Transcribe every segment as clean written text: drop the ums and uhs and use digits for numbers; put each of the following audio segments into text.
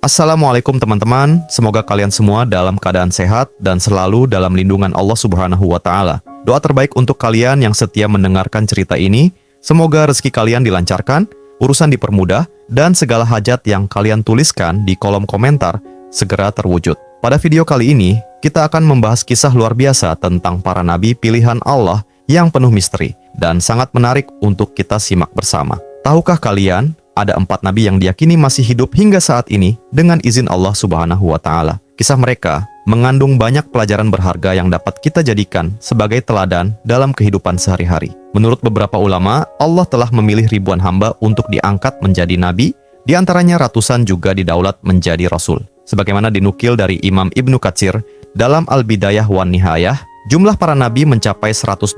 Assalamualaikum teman-teman, semoga kalian semua dalam keadaan sehat dan selalu dalam lindungan Allah Subhanahu wa Ta'ala. Doa terbaik untuk kalian yang setia mendengarkan cerita ini, semoga rezeki kalian dilancarkan, urusan dipermudah, dan segala hajat yang kalian tuliskan di kolom komentar segera terwujud. Pada video kali ini, kita akan membahas kisah luar biasa tentang para nabi pilihan Allah yang penuh misteri dan sangat menarik untuk kita simak bersama. Tahukah kalian, ada 4 nabi yang diyakini masih hidup hingga saat ini dengan izin Allah Subhanahu wa Ta'ala. Kisah mereka mengandung banyak pelajaran berharga yang dapat kita jadikan sebagai teladan dalam kehidupan sehari-hari. Menurut beberapa ulama, Allah telah memilih ribuan hamba untuk diangkat menjadi nabi, di antaranya ratusan juga didaulat menjadi rasul. Sebagaimana dinukil dari Imam Ibnu Katsir dalam Al-Bidayah wan Nihayah, jumlah para nabi mencapai 124.000,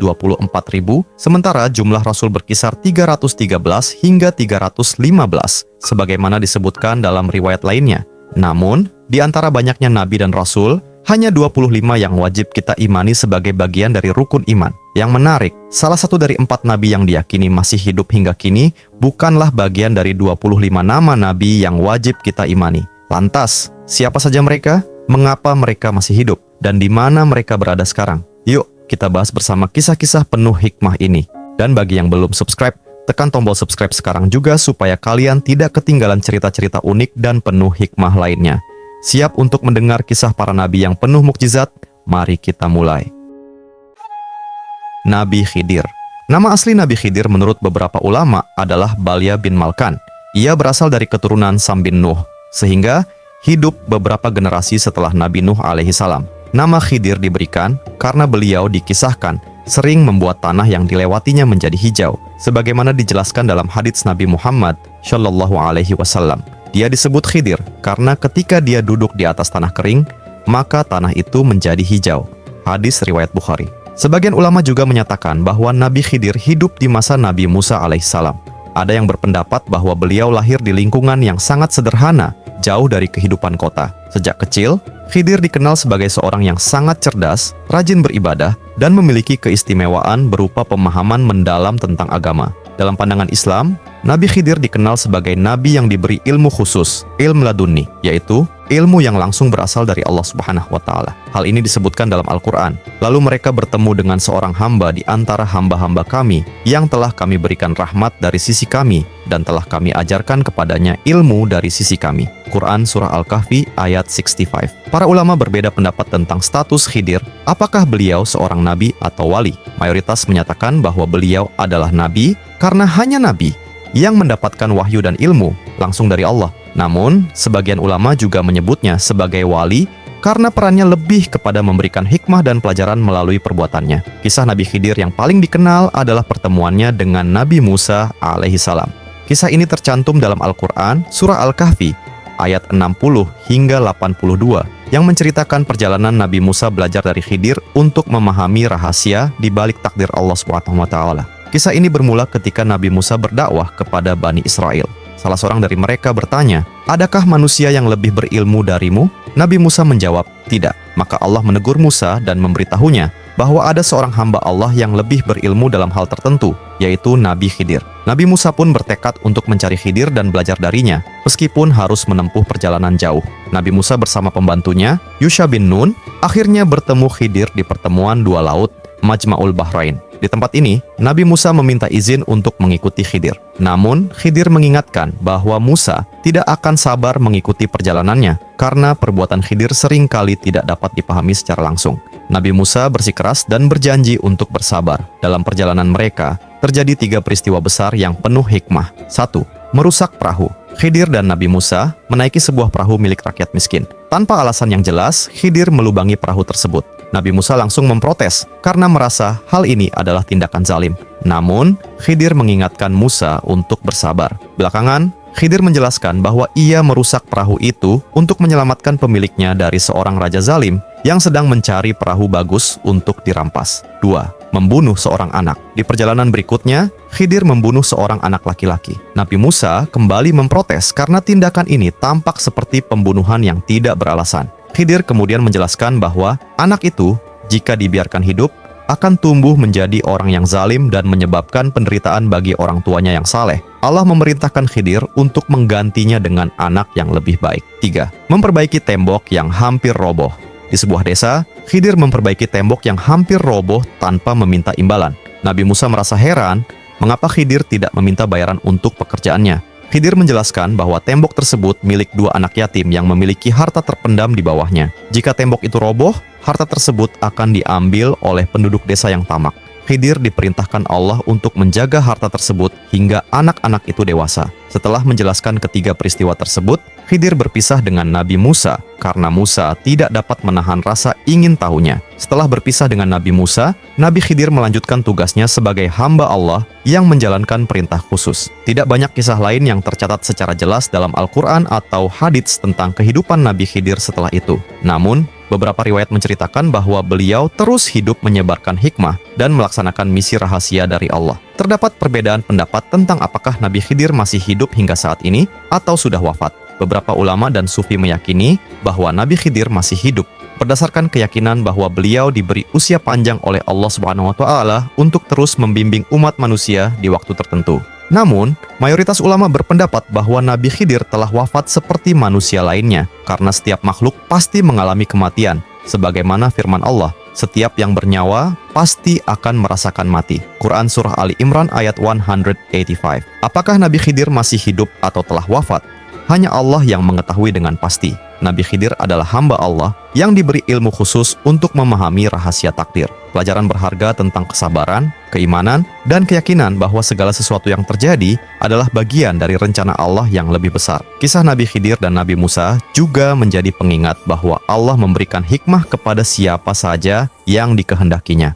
sementara jumlah rasul berkisar 313 hingga 315, sebagaimana disebutkan dalam riwayat lainnya. Namun, di antara banyaknya nabi dan rasul, hanya 25 yang wajib kita imani sebagai bagian dari rukun iman. Yang menarik, salah satu dari 4 nabi yang diyakini masih hidup hingga kini, bukanlah bagian dari 25 nama nabi yang wajib kita imani. Lantas, siapa saja mereka? Mengapa mereka masih hidup? Dan di mana mereka berada sekarang? Yuk, kita bahas bersama kisah-kisah penuh hikmah ini. Dan bagi yang belum subscribe, tekan tombol subscribe sekarang juga supaya kalian tidak ketinggalan cerita-cerita unik dan penuh hikmah lainnya. Siap untuk mendengar kisah para nabi yang penuh mukjizat? Mari kita mulai. Nabi Khidir. Nama asli Nabi Khidir menurut beberapa ulama adalah Balya bin Malkan. Ia berasal dari keturunan Sam bin Nuh, sehingga hidup beberapa generasi setelah Nabi Nuh alaihi salam. Nama Khidir diberikan karena beliau dikisahkan sering membuat tanah yang dilewatinya menjadi hijau, sebagaimana dijelaskan dalam hadits Nabi Muhammad Shallallahu alaihi wasallam. Dia disebut Khidir karena ketika dia duduk di atas tanah kering, maka tanah itu menjadi hijau. Hadis riwayat Bukhari. Sebagian ulama juga menyatakan bahwa Nabi Khidir hidup di masa Nabi Musa alaihissalam. Ada yang berpendapat bahwa beliau lahir di lingkungan yang sangat sederhana, jauh dari kehidupan kota. Sejak kecil, Khidir dikenal sebagai seorang yang sangat cerdas, rajin beribadah, dan memiliki keistimewaan berupa pemahaman mendalam tentang agama. Dalam pandangan Islam, Nabi Khidir dikenal sebagai nabi yang diberi ilmu khusus, ilmu laduni, yaitu ilmu yang langsung berasal dari Allah Subhanahu wa Ta'ala. Hal ini disebutkan dalam Al-Quran. Lalu mereka bertemu dengan seorang hamba di antara hamba-hamba kami yang telah kami berikan rahmat dari sisi kami dan telah kami ajarkan kepadanya ilmu dari sisi kami. Quran Surah Al-Kahfi ayat 65. Para ulama berbeda pendapat tentang status Khidir, apakah beliau seorang nabi atau wali. Mayoritas menyatakan bahwa beliau adalah nabi karena hanya nabi yang mendapatkan wahyu dan ilmu langsung dari Allah. Namun, sebagian ulama juga menyebutnya sebagai wali karena perannya lebih kepada memberikan hikmah dan pelajaran melalui perbuatannya. Kisah Nabi Khidir yang paling dikenal adalah pertemuannya dengan Nabi Musa alaihissalam. Kisah ini tercantum dalam Al-Quran, Surah Al-Kahfi, ayat 60 hingga 82, yang menceritakan perjalanan Nabi Musa belajar dari Khidir untuk memahami rahasia di balik takdir Allah SWT. Kisah ini bermula ketika Nabi Musa berdakwah kepada Bani Israel. Salah seorang dari mereka bertanya, "Adakah manusia yang lebih berilmu darimu?" Nabi Musa menjawab, "Tidak." Maka Allah menegur Musa dan memberitahunya bahwa ada seorang hamba Allah yang lebih berilmu dalam hal tertentu, yaitu Nabi Khidir. Nabi Musa pun bertekad untuk mencari Khidir dan belajar darinya, meskipun harus menempuh perjalanan jauh. Nabi Musa bersama pembantunya, Yusha bin Nun, akhirnya bertemu Khidir di pertemuan dua laut, Majma'ul Bahrain. Di tempat ini, Nabi Musa meminta izin untuk mengikuti Khidir. Namun, Khidir mengingatkan bahwa Musa tidak akan sabar mengikuti perjalanannya karena perbuatan Khidir seringkali tidak dapat dipahami secara langsung. Nabi Musa bersikeras dan berjanji untuk bersabar. Dalam perjalanan mereka, terjadi 3 peristiwa besar yang penuh hikmah. 1. Merusak perahu. Khidir dan Nabi Musa menaiki sebuah perahu milik rakyat miskin. Tanpa alasan yang jelas, Khidir melubangi perahu tersebut. Nabi Musa langsung memprotes karena merasa hal ini adalah tindakan zalim. Namun, Khidir mengingatkan Musa untuk bersabar. Belakangan, Khidir menjelaskan bahwa ia merusak perahu itu untuk menyelamatkan pemiliknya dari seorang raja zalim yang sedang mencari perahu bagus untuk dirampas. 2. Membunuh seorang anak. Di perjalanan berikutnya, Khidir membunuh seorang anak laki-laki. Nabi Musa kembali memprotes karena tindakan ini tampak seperti pembunuhan yang tidak beralasan. Khidir kemudian menjelaskan bahwa anak itu, jika dibiarkan hidup, akan tumbuh menjadi orang yang zalim dan menyebabkan penderitaan bagi orang tuanya yang saleh. Allah memerintahkan Khidir untuk menggantinya dengan anak yang lebih baik. 3. Memperbaiki tembok yang hampir roboh. Di sebuah desa, Khidir memperbaiki tembok yang hampir roboh tanpa meminta imbalan. Nabi Musa merasa heran mengapa Khidir tidak meminta bayaran untuk pekerjaannya. Khidir menjelaskan bahwa tembok tersebut milik 2 anak yatim yang memiliki harta terpendam di bawahnya. Jika tembok itu roboh, harta tersebut akan diambil oleh penduduk desa yang tamak. Khidir diperintahkan Allah untuk menjaga harta tersebut hingga anak-anak itu dewasa. Setelah menjelaskan ketiga peristiwa tersebut, Khidir berpisah dengan Nabi Musa karena Musa tidak dapat menahan rasa ingin tahunya. Setelah berpisah dengan Nabi Musa, Nabi Khidir melanjutkan tugasnya sebagai hamba Allah yang menjalankan perintah khusus. Tidak banyak kisah lain yang tercatat secara jelas dalam Al-Quran atau hadits tentang kehidupan Nabi Khidir setelah itu. Namun, beberapa riwayat menceritakan bahwa beliau terus hidup menyebarkan hikmah dan melaksanakan misi rahasia dari Allah. Terdapat perbedaan pendapat tentang apakah Nabi Khidir masih hidup hingga saat ini atau sudah wafat. Beberapa ulama dan sufi meyakini bahwa Nabi Khidir masih hidup berdasarkan keyakinan bahwa beliau diberi usia panjang oleh Allah Subhanahu wa Ta'ala untuk terus membimbing umat manusia di waktu tertentu. Namun, mayoritas ulama berpendapat bahwa Nabi Khidir telah wafat seperti manusia lainnya, karena setiap makhluk pasti mengalami kematian. Sebagaimana firman Allah, setiap yang bernyawa pasti akan merasakan mati. Quran Surah Ali Imran ayat 185. Apakah Nabi Khidir masih hidup atau telah wafat? Hanya Allah yang mengetahui dengan pasti. Nabi Khidir adalah hamba Allah yang diberi ilmu khusus untuk memahami rahasia takdir. Pelajaran berharga tentang kesabaran, keimanan, dan keyakinan bahwa segala sesuatu yang terjadi adalah bagian dari rencana Allah yang lebih besar. Kisah Nabi Khidir dan Nabi Musa juga menjadi pengingat bahwa Allah memberikan hikmah kepada siapa saja yang dikehendakinya.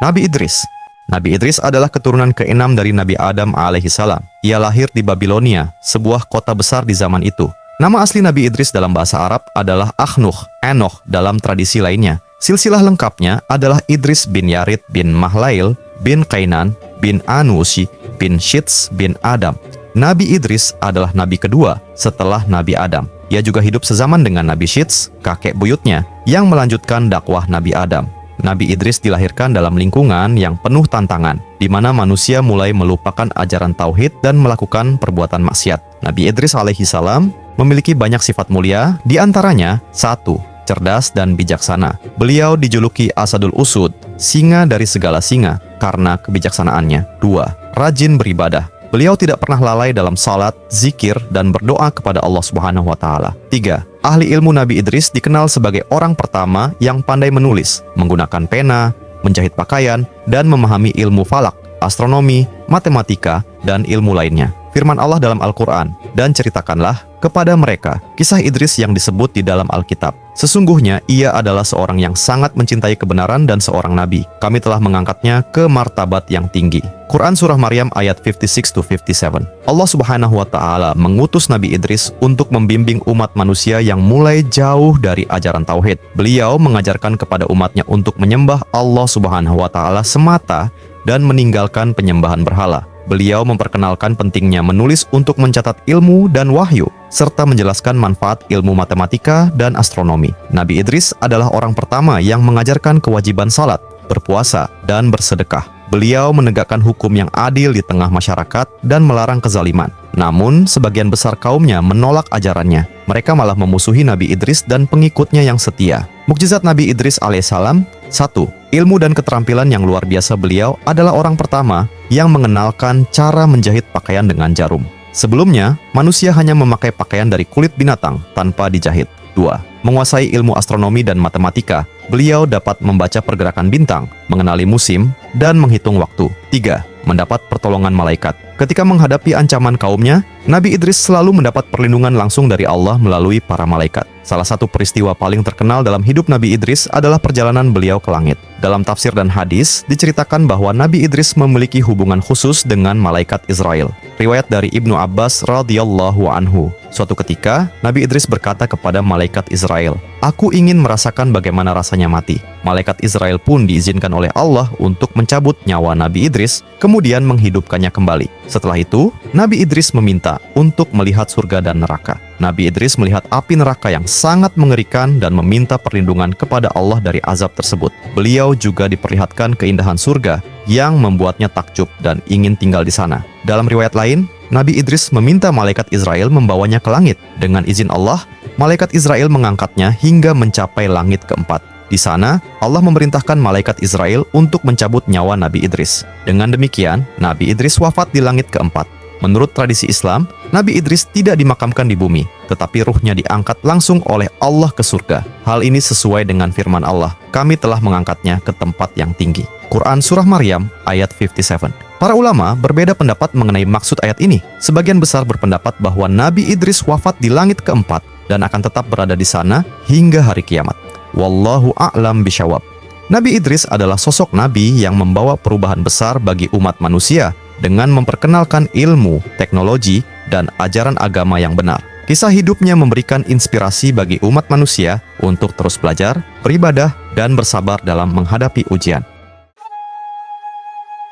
Nabi Idris. Nabi Idris adalah keturunan ke-6 dari Nabi Adam alaihissalam. Ia lahir di Babilonia, sebuah kota besar di zaman itu. Nama asli Nabi Idris dalam bahasa Arab adalah Akhnuh, Enoch dalam tradisi lainnya. Silsilah lengkapnya adalah Idris bin Yarid bin Mahlail bin Kainan bin Anusi bin Shits bin Adam. Nabi Idris adalah nabi kedua setelah Nabi Adam. Ia juga hidup sezaman dengan Nabi Shits, kakek buyutnya, yang melanjutkan dakwah Nabi Adam. Nabi Idris dilahirkan dalam lingkungan yang penuh tantangan, di mana manusia mulai melupakan ajaran tauhid dan melakukan perbuatan maksiat. Nabi Idris alaihissalam memiliki banyak sifat mulia, di antaranya 1. Cerdas dan bijaksana. Beliau dijuluki Asadul Usud, singa dari segala singa, karena kebijaksanaannya. 2. Rajin beribadah. Beliau tidak pernah lalai dalam salat, zikir, dan berdoa kepada Allah Subhanahu wa Ta'ala. 3. Ahli ilmu Nabi Idris dikenal sebagai orang pertama yang pandai menulis, menggunakan pena, menjahit pakaian, dan memahami ilmu falak, astronomi, matematika, dan ilmu lainnya. Firman Allah dalam Al-Quran, dan ceritakanlah kepada mereka kisah Idris yang disebut di dalam Alkitab. Sesungguhnya ia adalah seorang yang sangat mencintai kebenaran dan seorang nabi. Kami telah mengangkatnya ke martabat yang tinggi. Quran Surah Maryam ayat 56-57. Allah Subhanahu wa Ta'ala mengutus Nabi Idris untuk membimbing umat manusia yang mulai jauh dari ajaran tauhid. Beliau mengajarkan kepada umatnya untuk menyembah Allah Subhanahu wa Ta'ala semata dan meninggalkan penyembahan berhala. Beliau memperkenalkan pentingnya menulis untuk mencatat ilmu dan wahyu, serta menjelaskan manfaat ilmu matematika dan astronomi. Nabi Idris adalah orang pertama yang mengajarkan kewajiban salat, berpuasa, dan bersedekah. Beliau menegakkan hukum yang adil di tengah masyarakat dan melarang kezaliman. Namun, sebagian besar kaumnya menolak ajarannya. Mereka malah memusuhi Nabi Idris dan pengikutnya yang setia. Mukjizat Nabi Idris alaihissalam. 1. Ilmu dan keterampilan yang luar biasa beliau adalah orang pertama yang mengenalkan cara menjahit pakaian dengan jarum. Sebelumnya, manusia hanya memakai pakaian dari kulit binatang tanpa dijahit. 2. Menguasai ilmu astronomi dan matematika. Beliau dapat membaca pergerakan bintang, mengenali musim, dan menghitung waktu. 3. Mendapat pertolongan malaikat. Ketika menghadapi ancaman kaumnya, Nabi Idris selalu mendapat perlindungan langsung dari Allah melalui para malaikat. Salah satu peristiwa paling terkenal dalam hidup Nabi Idris adalah perjalanan beliau ke langit. Dalam tafsir dan hadis, diceritakan bahwa Nabi Idris memiliki hubungan khusus dengan malaikat Israel. Riwayat dari Ibnu Abbas radhiyallahu anhu. Suatu ketika, Nabi Idris berkata kepada malaikat Israel, "Aku ingin merasakan bagaimana rasanya mati." Malaikat Israel pun diizinkan oleh Allah untuk mencabut nyawa Nabi Idris, kemudian menghidupkannya kembali. Setelah itu, Nabi Idris meminta untuk melihat surga dan neraka. Nabi Idris melihat api neraka yang sangat mengerikan dan meminta perlindungan kepada Allah dari azab tersebut. Beliau juga diperlihatkan keindahan surga yang membuatnya takjub dan ingin tinggal di sana. Dalam riwayat lain, Nabi Idris meminta malaikat Israel membawanya ke langit. Dengan izin Allah, malaikat Israel mengangkatnya hingga mencapai langit keempat. Di sana, Allah memerintahkan malaikat Israel untuk mencabut nyawa Nabi Idris. Dengan demikian, Nabi Idris wafat di langit keempat. Menurut tradisi Islam, Nabi Idris tidak dimakamkan di bumi, tetapi ruhnya diangkat langsung oleh Allah ke surga. Hal ini sesuai dengan firman Allah, "Kami telah mengangkatnya ke tempat yang tinggi." Quran Surah Maryam ayat 57. Para ulama berbeda pendapat mengenai maksud ayat ini. Sebagian besar berpendapat bahwa Nabi Idris wafat di langit keempat dan akan tetap berada di sana hingga hari kiamat. Wallahu a'lam bishawab. Nabi Idris adalah sosok nabi yang membawa perubahan besar bagi umat manusia dengan memperkenalkan ilmu, teknologi, dan ajaran agama yang benar. Kisah hidupnya memberikan inspirasi bagi umat manusia untuk terus belajar, beribadah, dan bersabar dalam menghadapi ujian.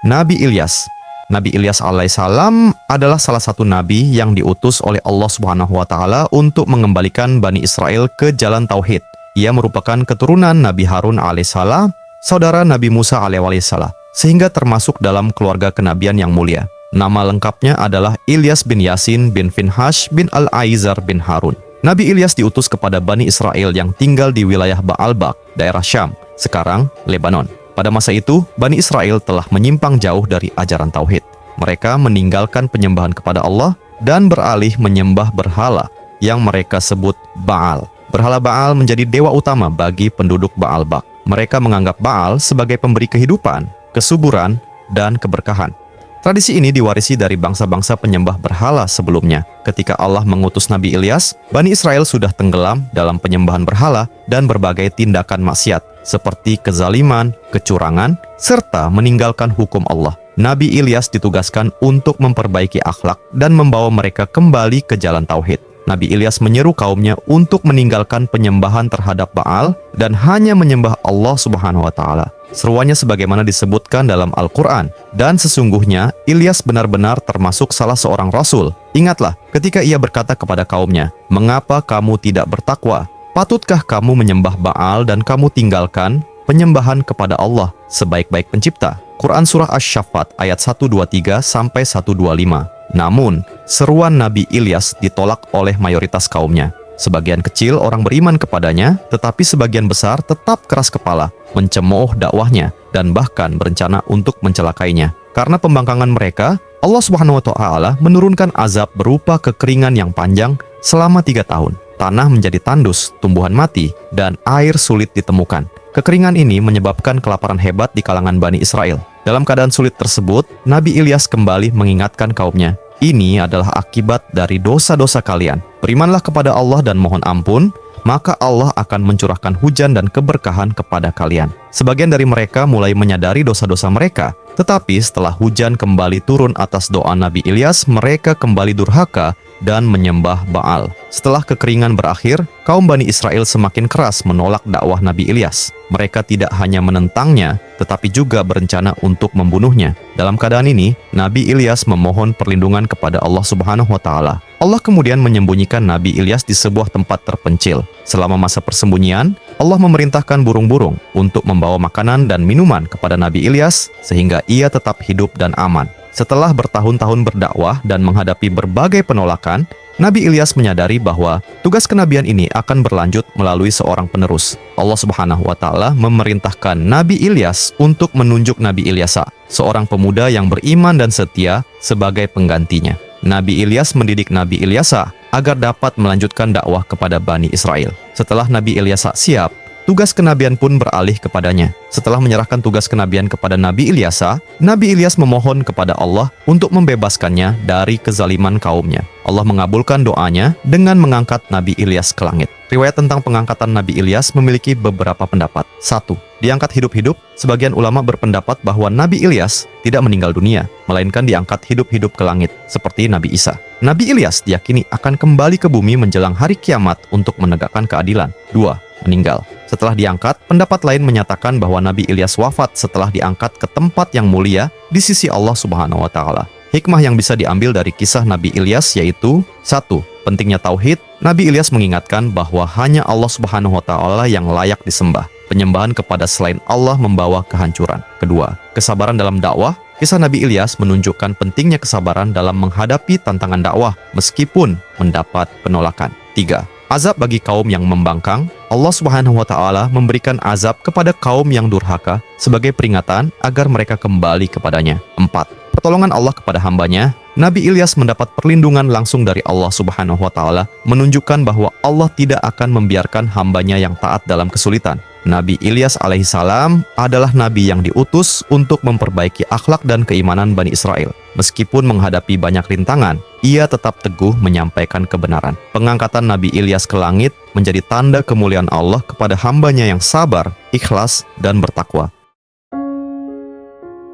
Nabi Ilyas. Nabi Ilyas alaihissalam adalah salah satu nabi yang diutus oleh Allah Subhanahu wa taala untuk mengembalikan Bani Israel ke jalan tauhid. Ia merupakan keturunan Nabi Harun alaihissalam, saudara Nabi Musa alaihissalam, sehingga termasuk dalam keluarga kenabian yang mulia. Nama lengkapnya adalah Ilyas bin Yasin bin Finhash bin Al-Aizar bin Harun. Nabi Ilyas diutus kepada Bani Israel yang tinggal di wilayah Baalbak, daerah Syam, sekarang Lebanon. Pada masa itu, Bani Israel telah menyimpang jauh dari ajaran tauhid. Mereka meninggalkan penyembahan kepada Allah dan beralih menyembah berhala yang mereka sebut Baal. Berhala Baal menjadi dewa utama bagi penduduk Baalbak. Mereka menganggap Baal sebagai pemberi kehidupan, kesuburan, dan keberkahan. Tradisi ini diwarisi dari bangsa-bangsa penyembah berhala sebelumnya. Ketika Allah mengutus Nabi Ilyas, Bani Israel sudah tenggelam dalam penyembahan berhala dan berbagai tindakan maksiat, seperti kezaliman, kecurangan, serta meninggalkan hukum Allah. Nabi Ilyas ditugaskan untuk memperbaiki akhlak dan membawa mereka kembali ke jalan tauhid. Nabi Ilyas menyeru kaumnya untuk meninggalkan penyembahan terhadap Baal dan hanya menyembah Allah Subhanahu wa taala. Seruannya sebagaimana disebutkan dalam Al-Quran. Dan sesungguhnya, Ilyas benar-benar termasuk salah seorang rasul. Ingatlah, ketika ia berkata kepada kaumnya, "Mengapa kamu tidak bertakwa? Patutkah kamu menyembah Baal dan kamu tinggalkan penyembahan kepada Allah, sebaik-baik pencipta?" Quran Surah Asy-Syaffat ayat 123-125. Namun, seruan Nabi Ilyas ditolak oleh mayoritas kaumnya. Sebagian kecil orang beriman kepadanya, tetapi sebagian besar tetap keras kepala, mencemooh dakwahnya, dan bahkan berencana untuk mencelakainya. Karena pembangkangan mereka, Allah Subhanahu wa taala menurunkan azab berupa kekeringan yang panjang selama 3 tahun. Tanah menjadi tandus, tumbuhan mati, dan air sulit ditemukan. Kekeringan ini menyebabkan kelaparan hebat di kalangan Bani Israel. Dalam keadaan sulit tersebut, Nabi Ilyas kembali mengingatkan kaumnya, "Ini adalah akibat dari dosa-dosa kalian. Berimanlah kepada Allah dan mohon ampun, maka Allah akan mencurahkan hujan dan keberkahan kepada kalian." Sebagian dari mereka mulai menyadari dosa-dosa mereka, tetapi setelah hujan kembali turun atas doa Nabi Ilyas, mereka kembali durhaka dan menyembah Baal. Setelah kekeringan berakhir, kaum Bani Israel semakin keras menolak dakwah Nabi Ilyas. Mereka tidak hanya menentangnya, tetapi juga berencana untuk membunuhnya. Dalam keadaan ini, Nabi Ilyas memohon perlindungan kepada Allah Subhanahu wa taala. Allah kemudian menyembunyikan Nabi Ilyas di sebuah tempat terpencil. Selama masa persembunyian, Allah memerintahkan burung-burung untuk membawa makanan dan minuman kepada Nabi Ilyas sehingga ia tetap hidup dan aman. Setelah bertahun-tahun berdakwah dan menghadapi berbagai penolakan, Nabi Ilyas menyadari bahwa tugas kenabian ini akan berlanjut melalui seorang penerus. Allah Subhanahu wa taala memerintahkan Nabi Ilyas untuk menunjuk Nabi Ilyasa, seorang pemuda yang beriman dan setia, sebagai penggantinya. Nabi Ilyas mendidik Nabi Ilyasa agar dapat melanjutkan dakwah kepada Bani Israel. Setelah Nabi Ilyasa siap, tugas kenabian pun beralih kepadanya. Setelah menyerahkan tugas kenabian kepada Nabi Ilyasa, Nabi Ilyas memohon kepada Allah untuk membebaskannya dari kezaliman kaumnya. Allah mengabulkan doanya dengan mengangkat Nabi Ilyas ke langit. Riwayat tentang pengangkatan Nabi Ilyas memiliki beberapa pendapat. 1. Diangkat hidup-hidup. Sebagian ulama berpendapat bahwa Nabi Ilyas tidak meninggal dunia, melainkan diangkat hidup-hidup ke langit, seperti Nabi Isa. Nabi Ilyas diyakini akan kembali ke bumi menjelang hari kiamat untuk menegakkan keadilan. 2. Meninggal. Setelah diangkat, pendapat lain menyatakan bahwa Nabi Ilyas wafat setelah diangkat ke tempat yang mulia di sisi Allah Subhanahu wa taala. Hikmah yang bisa diambil dari kisah Nabi Ilyas yaitu 1. Pentingnya tauhid. Nabi Ilyas mengingatkan bahwa hanya Allah Subhanahu wa Ta'ala yang layak disembah. Penyembahan kepada selain Allah membawa kehancuran. Kedua, kesabaran dalam dakwah. Kisah Nabi Ilyas menunjukkan pentingnya kesabaran dalam menghadapi tantangan dakwah meskipun mendapat penolakan. 3. Azab bagi kaum yang membangkang. Allah Subhanahu wa Ta'ala memberikan azab kepada kaum yang durhaka sebagai peringatan agar mereka kembali kepadanya. 4. Pertolongan Allah kepada hambanya. Nabi Ilyas mendapat perlindungan langsung dari Allah Subhanahu wa Ta'ala, menunjukkan bahwa Allah tidak akan membiarkan hambanya yang taat dalam kesulitan. Nabi Ilyas alaihissalam adalah nabi yang diutus untuk memperbaiki akhlak dan keimanan Bani Israel. Meskipun menghadapi banyak rintangan, ia tetap teguh menyampaikan kebenaran. Pengangkatan Nabi Ilyas ke langit menjadi tanda kemuliaan Allah kepada hambanya yang sabar, ikhlas, dan bertakwa.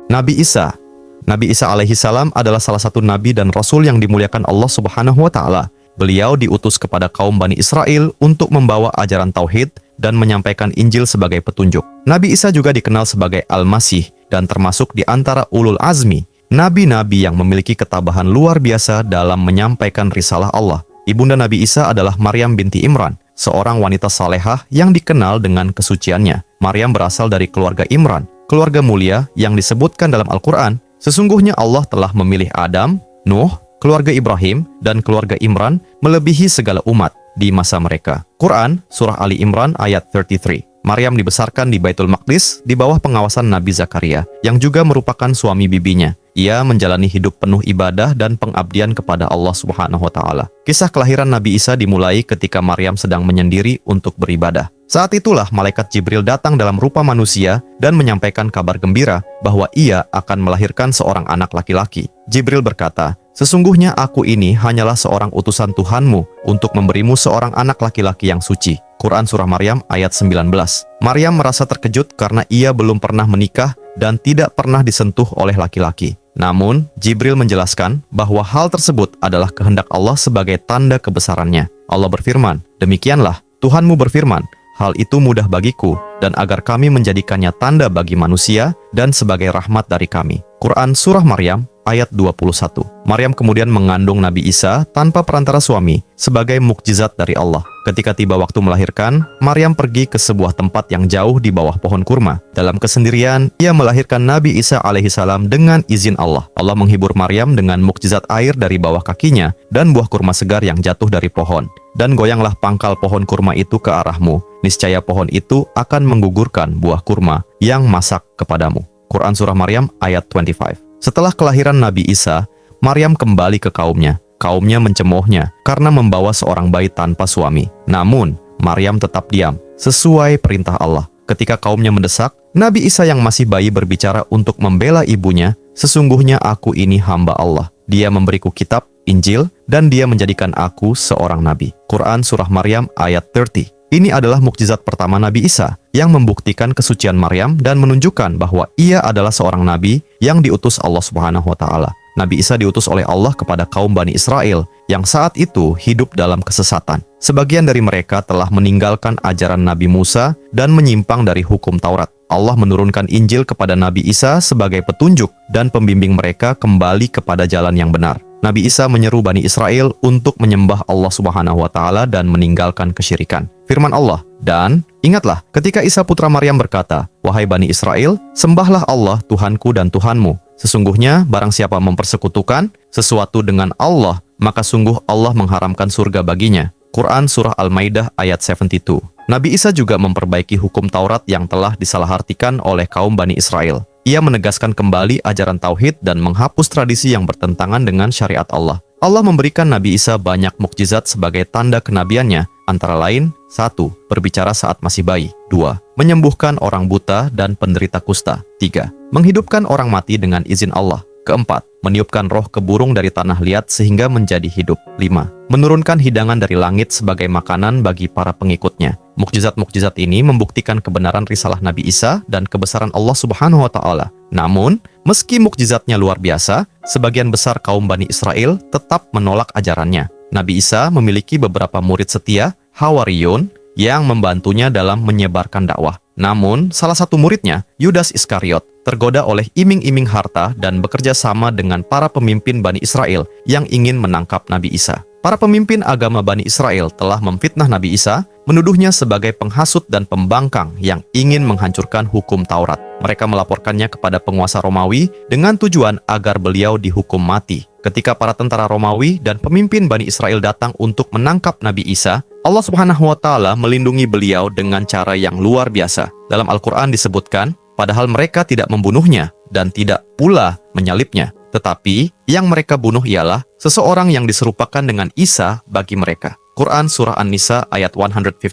Nabi Isa alaihissalam adalah salah satu nabi dan rasul yang dimuliakan Allah Subhanahu wa Ta'ala. Beliau diutus kepada kaum Bani Israel untuk membawa ajaran tauhid dan menyampaikan Injil sebagai petunjuk. Nabi Isa juga dikenal sebagai Al-Masih dan termasuk di antara ulul azmi, nabi-nabi yang memiliki ketabahan luar biasa dalam menyampaikan risalah Allah. Ibunda Nabi Isa adalah Maryam binti Imran, seorang wanita salehah yang dikenal dengan kesuciannya. Maryam berasal dari keluarga Imran, keluarga mulia yang disebutkan dalam Al-Quran. Sesungguhnya Allah telah memilih Adam, Nuh, keluarga Ibrahim, dan keluarga Imran melebihi segala umat di masa mereka. Quran, Surah Ali Imran ayat 33. Maryam dibesarkan di Baitul Maqdis di bawah pengawasan Nabi Zakaria, yang juga merupakan suami bibinya. Ia menjalani hidup penuh ibadah dan pengabdian kepada Allah Subhanahu wa Ta'ala. Kisah kelahiran Nabi Isa dimulai ketika Maryam sedang menyendiri untuk beribadah. Saat itulah malaikat Jibril datang dalam rupa manusia dan menyampaikan kabar gembira bahwa ia akan melahirkan seorang anak laki-laki. Jibril berkata, "Sesungguhnya aku ini hanyalah seorang utusan Tuhanmu untuk memberimu seorang anak laki-laki yang suci." Quran Surah Maryam ayat 19. Maryam merasa terkejut karena ia belum pernah menikah dan tidak pernah disentuh oleh laki-laki. Namun, Jibril menjelaskan bahwa hal tersebut adalah kehendak Allah sebagai tanda kebesarannya. Allah berfirman, "Demikianlah, Tuhanmu berfirman, hal itu mudah bagiku, dan agar kami menjadikannya tanda bagi manusia dan sebagai rahmat dari kami." Quran Surah Maryam ayat 21. Maryam kemudian mengandung Nabi Isa tanpa perantara suami sebagai mukjizat dari Allah. Ketika tiba waktu melahirkan, Maryam pergi ke sebuah tempat yang jauh di bawah pohon kurma. Dalam kesendirian, ia melahirkan Nabi Isa alaihissalam dengan izin Allah. Allah menghibur Maryam dengan mukjizat air dari bawah kakinya dan buah kurma segar yang jatuh dari pohon. Dan goyanglah pangkal pohon kurma itu ke arahmu. Niscaya pohon itu akan menggugurkan buah kurma yang masak kepadamu. Quran Surah Maryam ayat 25. Setelah kelahiran Nabi Isa, Maryam kembali ke kaumnya. Kaumnya mencemoohnya karena membawa seorang bayi tanpa suami. Namun, Maryam tetap diam, sesuai perintah Allah. Ketika kaumnya mendesak, Nabi Isa yang masih bayi berbicara untuk membela ibunya, "Sesungguhnya aku ini hamba Allah. Dia memberiku kitab, Injil, dan dia menjadikan aku seorang nabi." Quran Surah Maryam ayat 30. Ini adalah mukjizat pertama Nabi Isa yang membuktikan kesucian Maryam dan menunjukkan bahwa ia adalah seorang nabi yang diutus Allah Subhanahu wa Ta'ala. Nabi Isa diutus oleh Allah kepada kaum Bani Israel yang saat itu hidup dalam kesesatan. Sebagian dari mereka telah meninggalkan ajaran Nabi Musa dan menyimpang dari hukum Taurat. Allah menurunkan Injil kepada Nabi Isa sebagai petunjuk dan pembimbing mereka kembali kepada jalan yang benar. Nabi Isa menyeru Bani Israel untuk menyembah Allah Subhanahu wa Ta'ala dan meninggalkan kesyirikan. Firman Allah, "Dan ingatlah ketika Isa putra Maryam berkata, 'Wahai Bani Israel, sembahlah Allah Tuhanku dan Tuhanmu. Sesungguhnya barang siapa mempersekutukan sesuatu dengan Allah, maka sungguh Allah mengharamkan surga baginya.'" Quran Surah Al-Maidah ayat 72. Nabi Isa juga memperbaiki hukum Taurat yang telah disalahartikan oleh kaum Bani Israel. Ia menegaskan kembali ajaran tauhid dan menghapus tradisi yang bertentangan dengan syariat Allah. Allah memberikan Nabi Isa banyak mukjizat sebagai tanda kenabiannya, antara lain 1. Berbicara saat masih bayi. 2. Menyembuhkan orang buta dan penderita kusta. 3. Menghidupkan orang mati dengan izin Allah. Keempat, meniupkan roh ke burung dari tanah liat sehingga menjadi hidup. 5. Menurunkan hidangan dari langit sebagai makanan bagi para pengikutnya. Mukjizat-mukjizat ini membuktikan kebenaran risalah Nabi Isa dan kebesaran Allah Subhanahu wa Ta'ala. Namun, meski mukjizatnya luar biasa, sebagian besar kaum Bani Israel tetap menolak ajarannya. Nabi Isa memiliki beberapa murid setia, Hawariyun, yang membantunya dalam menyebarkan dakwah. Namun, salah satu muridnya, Yudas Iskariot, tergoda oleh iming-iming harta dan bekerja sama dengan para pemimpin Bani Israel yang ingin menangkap Nabi Isa. Para pemimpin agama Bani Israel telah memfitnah Nabi Isa, menuduhnya sebagai penghasut dan pembangkang yang ingin menghancurkan hukum Taurat. Mereka melaporkannya kepada penguasa Romawi dengan tujuan agar beliau dihukum mati. Ketika para tentara Romawi dan pemimpin Bani Israel datang untuk menangkap Nabi Isa, Allah Subhanahu wa Ta'ala melindungi beliau dengan cara yang luar biasa. Dalam Al-Quran disebutkan, padahal mereka tidak membunuhnya dan tidak pula menyalibnya. Tetapi yang mereka bunuh ialah seseorang yang diserupakan dengan Isa bagi mereka. Quran Surah An-Nisa ayat 157.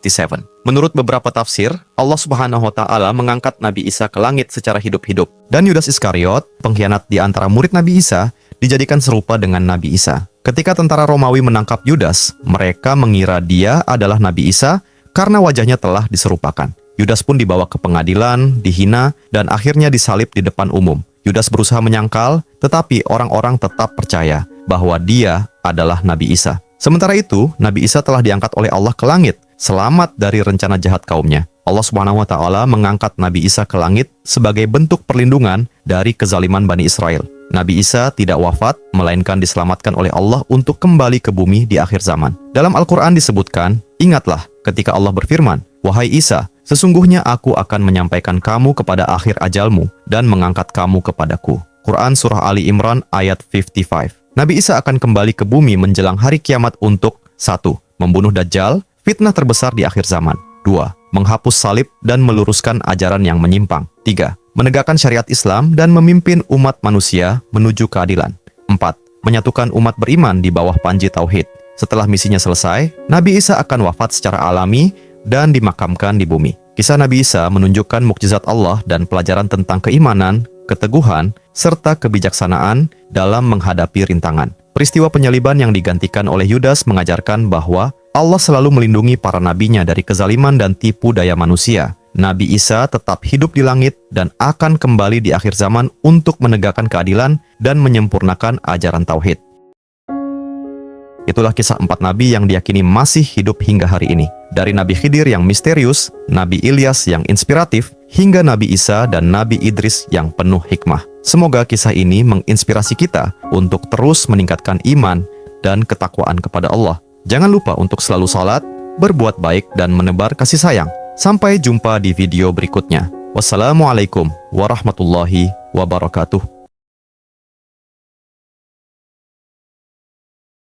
Menurut beberapa tafsir, Allah Subhanahu wa Ta'ala mengangkat Nabi Isa ke langit secara hidup-hidup. Dan Yudas Iskariot, pengkhianat di antara murid Nabi Isa, dijadikan serupa dengan Nabi Isa. Ketika tentara Romawi menangkap Yudas, mereka mengira dia adalah Nabi Isa karena wajahnya telah diserupakan. Yudas pun dibawa ke pengadilan, dihina, dan akhirnya disalib di depan umum. Yudas berusaha menyangkal, tetapi orang-orang tetap percaya bahwa dia adalah Nabi Isa. Sementara itu, Nabi Isa telah diangkat oleh Allah ke langit, selamat dari rencana jahat kaumnya. Allah Subhanahu wa Ta'ala mengangkat Nabi Isa ke langit sebagai bentuk perlindungan dari kezaliman Bani Israel. Nabi Isa tidak wafat, melainkan diselamatkan oleh Allah untuk kembali ke bumi di akhir zaman. Dalam Al-Quran disebutkan, ingatlah ketika Allah berfirman, "Wahai Isa, sesungguhnya aku akan menyampaikan kamu kepada akhir ajalmu dan mengangkat kamu kepadaku." Quran Surah Ali Imran ayat 55. Nabi Isa akan kembali ke bumi menjelang hari kiamat untuk 1. Membunuh Dajjal, fitnah terbesar di akhir zaman. 2. Menghapus salib dan meluruskan ajaran yang menyimpang. 3. Menegakkan syariat Islam dan memimpin umat manusia menuju keadilan. 4. Menyatukan umat beriman di bawah panji tauhid. Setelah misinya selesai, Nabi Isa akan wafat secara alami dan dimakamkan di bumi. Kisah Nabi Isa menunjukkan mukjizat Allah dan pelajaran tentang keimanan, keteguhan, serta kebijaksanaan dalam menghadapi rintangan. Peristiwa penyaliban yang digantikan oleh Yudas mengajarkan bahwa Allah selalu melindungi para nabinya dari kezaliman dan tipu daya manusia. Nabi Isa tetap hidup di langit dan akan kembali di akhir zaman untuk menegakkan keadilan dan menyempurnakan ajaran tauhid. Itulah kisah 4 nabi yang diyakini masih hidup hingga hari ini. Dari Nabi Khidir yang misterius, Nabi Ilyas yang inspiratif, hingga Nabi Isa dan Nabi Idris yang penuh hikmah. Semoga kisah ini menginspirasi kita untuk terus meningkatkan iman dan ketakwaan kepada Allah. Jangan lupa untuk selalu salat, berbuat baik, dan menebar kasih sayang. Sampai jumpa di video berikutnya. Wassalamualaikum warahmatullahi wabarakatuh.